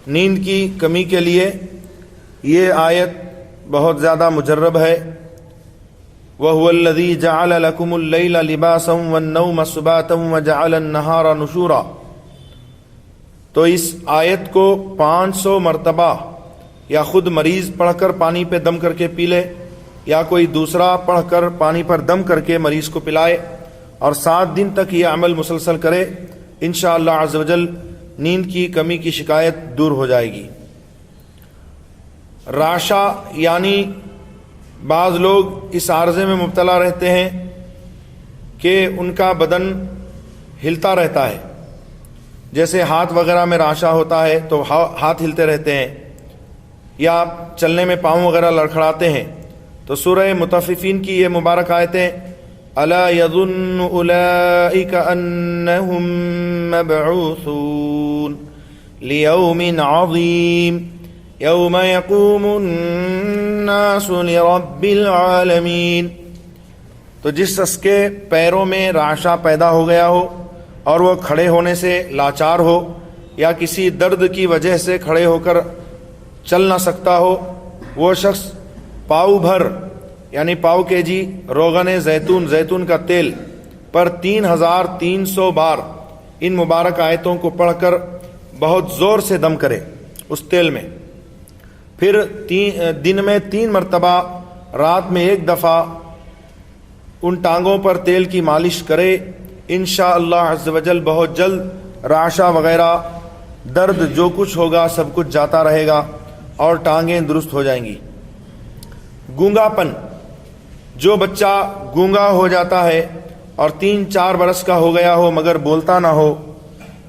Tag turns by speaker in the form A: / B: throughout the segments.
A: نیند کی کمی کے لیے یہ آیت بہت زیادہ مجرب ہے۔ وَهُوَ الَّذِي جَعَلَ لَكُمُ اللَّيْلَ لِبَاسًا وَالنَّوْمَ سُبَاتًا وَجَعَلَ النَّهَارَ نُشُورًا۔ تو اس آیت کو 500 مرتبہ یا خود مریض پڑھ کر پانی پہ دم کر کے پی لے، یا کوئی دوسرا پڑھ کر پانی پر دم کر کے مریض کو پلائے، اور 7 دن تک یہ عمل مسلسل کرے، انشاءاللہ عز و جل نیند کی کمی کی شکایت دور ہو جائے گی۔ راشا یعنی بعض لوگ اس عارضے میں مبتلا رہتے ہیں کہ ان کا بدن ہلتا رہتا ہے، جیسے ہاتھ وغیرہ میں راشا ہوتا ہے تو ہاتھ ہلتے رہتے ہیں، یا چلنے میں پاؤں وغیرہ لڑکھڑاتے ہیں، تو سورہ مطففین کی یہ مبارک آیتیں الا یظن اولئک انہم مبعوثون لیوم عظیم یوم یقوم الناس لرب العالمین۔ تو جس شخص کے پیروں میں رعشہ پیدا ہو گیا ہو اور وہ کھڑے ہونے سے لاچار ہو، یا کسی درد کی وجہ سے کھڑے ہو کر چل نہ سکتا ہو، وہ شخص پاؤ بھر یعنی پاؤ کے جی روغن زیتون کا تیل پر 3300 بار ان مبارک آیتوں کو پڑھ کر بہت زور سے دم کرے اس تیل میں، پھر دن میں 3 مرتبہ، رات میں 1 دفعہ ان ٹانگوں پر تیل کی مالش کرے، انشاءاللہ عز و جل بہت جلد رعشہ وغیرہ درد جو کچھ ہوگا سب کچھ جاتا رہے گا اور ٹانگیں درست ہو جائیں گی۔ گونگا پن، جو بچہ گونگا ہو جاتا ہے اور 3-4 برس کا ہو گیا ہو مگر بولتا نہ ہو،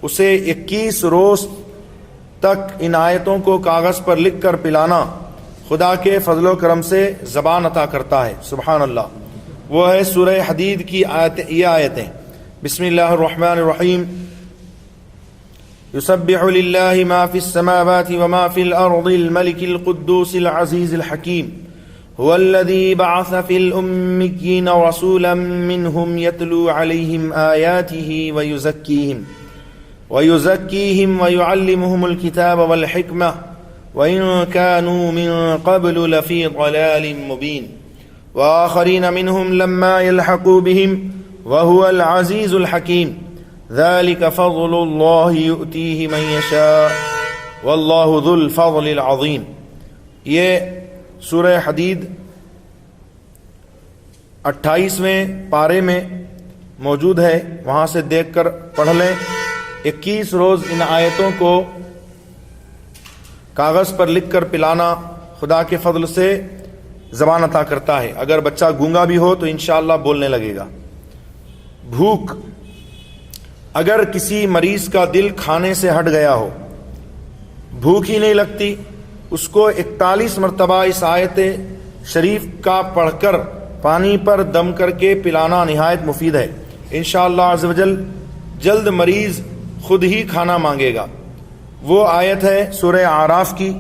A: اسے 21 روز تک ان آیتوں کو کاغذ پر لکھ کر پلانا خدا کے فضل و کرم سے زبان عطا کرتا ہے۔ سبحان اللہ۔ وہ ہے سورہ حدید کی یہ آیتیں۔ بسم اللہ الرحمن الرحیم۔ یسبح للہ ما فی السماوات وما فی الارض الملک القدوس العزیز الحکیم هو الذي بعث في الأميين رسولا منهم يتلو عليهم آياته ويزكيهم ويعلمهم الكتاب والحكمة وإن كانوا من قبل لفي ضلال مبين وآخرين منهم لما يلحقوا بهم وهو العزيز الحكيم ذلك فضل الله يؤتيه من يشاء والله ذو الفضل العظيم۔ یہ سورہ حدید 28ویں پارے میں موجود ہے، وہاں سے دیکھ کر پڑھ لیں۔ 21 روز ان آیتوں کو کاغذ پر لکھ کر پلانا خدا کے فضل سے زبان عطا کرتا ہے۔ اگر بچہ گونگا بھی ہو تو انشاءاللہ بولنے لگے گا۔ بھوک، اگر کسی مریض کا دل کھانے سے ہٹ گیا ہو، بھوک ہی نہیں لگتی، اس کو 41 مرتبہ اس آیت شریف کا پڑھ کر پانی پر دم کر کے پلانا نہایت مفید ہے۔ انشاءاللہ عز و جل جلد مریض خود ہی کھانا مانگے گا۔ وہ آیت ہے سورہ اعراف کی،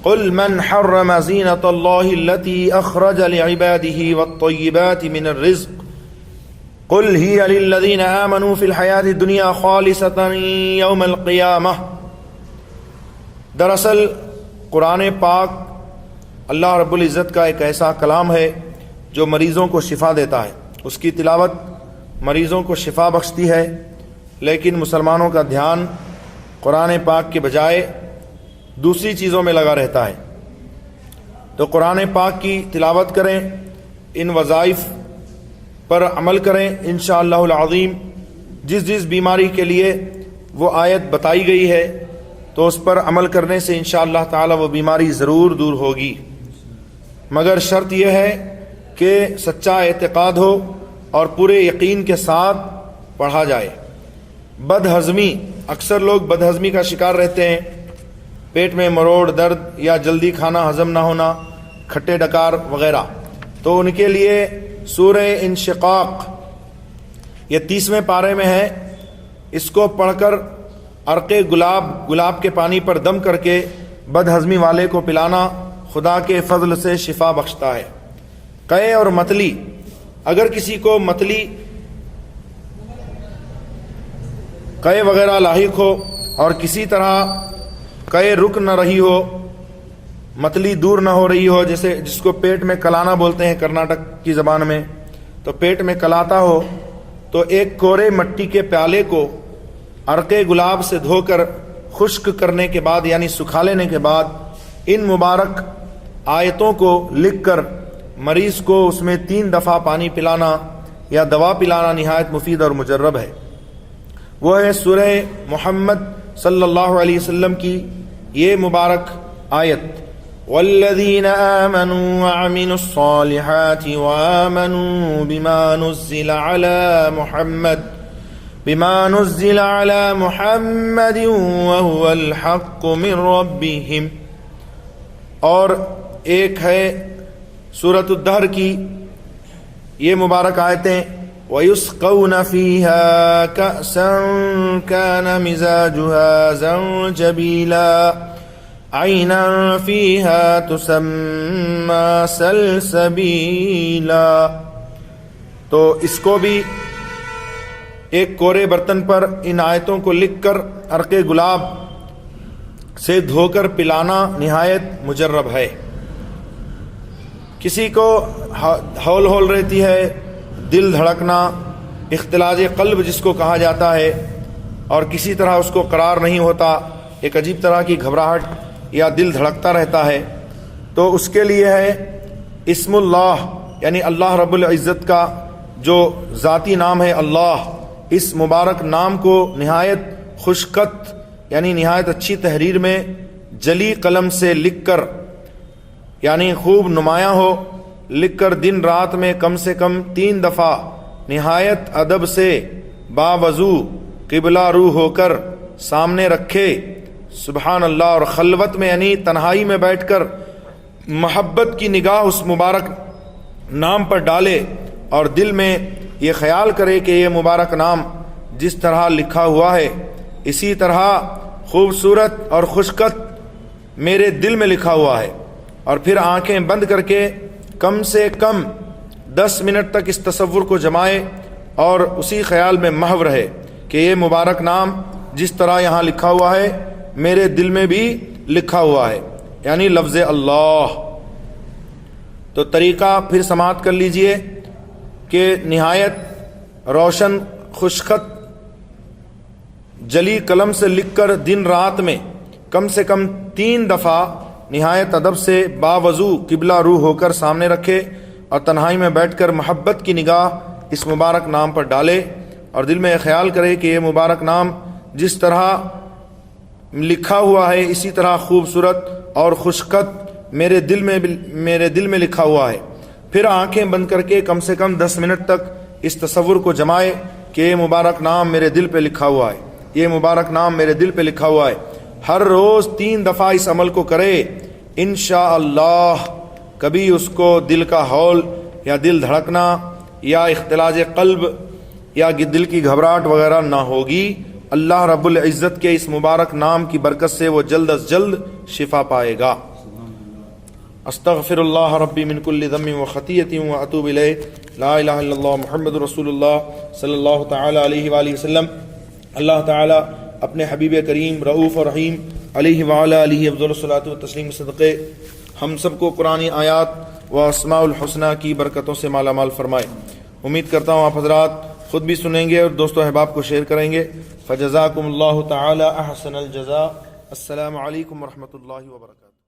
A: قل من حرم زینۃ اللہ التی اخرج لعباده والطیبات من الرزق قل ہی للذین آمنوا فی الحیاۃ الدنیا خالصۃ یوم القیامہ۔ دراصل قرآن پاک اللہ رب العزت کا ایک ایسا کلام ہے جو مریضوں کو شفا دیتا ہے، اس کی تلاوت مریضوں کو شفا بخشتی ہے، لیکن مسلمانوں کا دھیان قرآن پاک کے بجائے دوسری چیزوں میں لگا رہتا ہے۔ تو قرآن پاک کی تلاوت کریں، ان وظائف پر عمل کریں، انشاءاللہ العظیم جس جس بیماری کے لیے وہ آیت بتائی گئی ہے تو اس پر عمل کرنے سے انشاءاللہ تعالی وہ بیماری ضرور دور ہوگی، مگر شرط یہ ہے کہ سچا اعتقاد ہو اور پورے یقین کے ساتھ پڑھا جائے۔ بد ہضمی، اکثر لوگ بد ہضمی کا شکار رہتے ہیں، پیٹ میں مروڑ، درد یا جلدی کھانا ہضم نہ ہونا، کھٹے ڈکار وغیرہ، تو ان کے لیے سورہ انشقاق یہ 30ویں پارے میں ہے، اس کو پڑھ کر عرق گلاب کے پانی پر دم کر کے بد ہضمی والے کو پلانا خدا کے فضل سے شفا بخشتا ہے۔ قے اور متلی، اگر کسی کو متلی قے وغیرہ لاحق ہو اور کسی طرح قے رک نہ رہی ہو، متلی دور نہ ہو رہی ہو، جیسے جس کو پیٹ میں کلانا بولتے ہیں کرناٹک کی زبان میں، تو پیٹ میں کلاتا ہو، تو ایک کورے مٹی کے پیالے کو عرق گلاب سے دھو کر خشک کرنے کے بعد یعنی سکھا لینے کے بعد ان مبارک آیتوں کو لکھ کر مریض کو اس میں 3 دفعہ پانی پلانا یا دوا پلانا نہایت مفید اور مجرب ہے۔ وہ ہے سورہ محمد صلی اللہ علیہ وسلم کی یہ مبارک آیت، والذین آمنوا وعملوا الصالحات وآمنوا بما نزل على محمد وهو الحق من ربهم۔ اور ایک ہے سورۃ الدہر کی یہ مبارک آیتیں، وَيُسْقَوْنَ فِيهَا كَأْسًا كَانَ مِزَاجُهَا زَنْجَبِيلًا عَيْنًا فِيهَا تُسَمَّى سَلْسَبِيلًا۔ تو اس کو بھی ایک کورے برتن پر ان آیتوں کو لکھ کر عرق گلاب سے دھو کر پلانا نہایت مجرب ہے۔ کسی کو ہول رہتی ہے، دل دھڑکنا، اختلاج قلب جس کو کہا جاتا ہے، اور کسی طرح اس کو قرار نہیں ہوتا، ایک عجیب طرح کی گھبراہٹ یا دل دھڑکتا رہتا ہے، تو اس کے لیے ہے اسم اللہ یعنی اللہ رب العزت کا جو ذاتی نام ہے اللہ، اس مبارک نام کو نہایت خوشخط یعنی نہایت اچھی تحریر میں جلی قلم سے لکھ کر یعنی خوب نمایاں ہو، لکھ کر دن رات میں کم سے کم 3 دفعہ نہایت ادب سے باوضو قبلہ رو ہو کر سامنے رکھے، سبحان اللہ، اور خلوت میں یعنی تنہائی میں بیٹھ کر محبت کی نگاہ اس مبارک نام پر ڈالے اور دل میں یہ خیال کرے کہ یہ مبارک نام جس طرح لکھا ہوا ہے اسی طرح خوبصورت اور خوشخط میرے دل میں لکھا ہوا ہے، اور پھر آنکھیں بند کر کے کم سے کم 10 منٹ تک اس تصور کو جمائے اور اسی خیال میں محو رہے کہ یہ مبارک نام جس طرح یہاں لکھا ہوا ہے میرے دل میں بھی لکھا ہوا ہے، یعنی لفظ اللہ۔ تو طریقہ پھر سماعت کر لیجئے کہ نہایت روشن خوشخط جلی قلم سے لکھ کر دن رات میں کم سے کم 3 دفعہ نہایت ادب سے باوضو قبلہ رو ہو کر سامنے رکھے اور تنہائی میں بیٹھ کر محبت کی نگاہ اس مبارک نام پر ڈالے اور دل میں خیال کرے کہ یہ مبارک نام جس طرح لکھا ہوا ہے اسی طرح خوبصورت اور خوشخط میرے دل میں لکھا ہوا ہے۔ پھر آنکھیں بند کر کے کم سے کم 10 منٹ تک اس تصور کو جمائے کہ یہ مبارک نام میرے دل پہ لکھا ہوا ہے، یہ مبارک نام میرے دل پہ لکھا ہوا ہے۔ ہر روز 3 دفعہ اس عمل کو کرے، انشاءاللہ کبھی اس کو دل کا ہول یا دل دھڑکنا یا اختلاج قلب یا دل کی گھبراہٹ وغیرہ نہ ہوگی۔ اللہ رب العزت کے اس مبارک نام کی برکت سے وہ جلد از جلد شفا پائے گا۔ استغفر اللہ ربی من کل ذنب و خطیۃ و اتوب الیہ، لا الہ الا اللہ محمد رسول اللہ صلی اللہ تعالی علیہ وآلہ وسلم۔ اللہ تعالی اپنے حبیب کریم رؤوف و رحیم علیہ وعلی علیہ افضل الصلاۃ والتسلیم صدقے ہم سب کو قرآن آیات و اسماء الحسنہ کی برکتوں سے مالا مال فرمائے۔ امید کرتا ہوں آپ حضرات خود بھی سنیں گے اور دوست و احباب کو شیئر کریں گے۔ فجزاکم اللہ تعالی احسن الجزاء۔ السلام علیکم ورحمۃ اللہ وبرکاتہ۔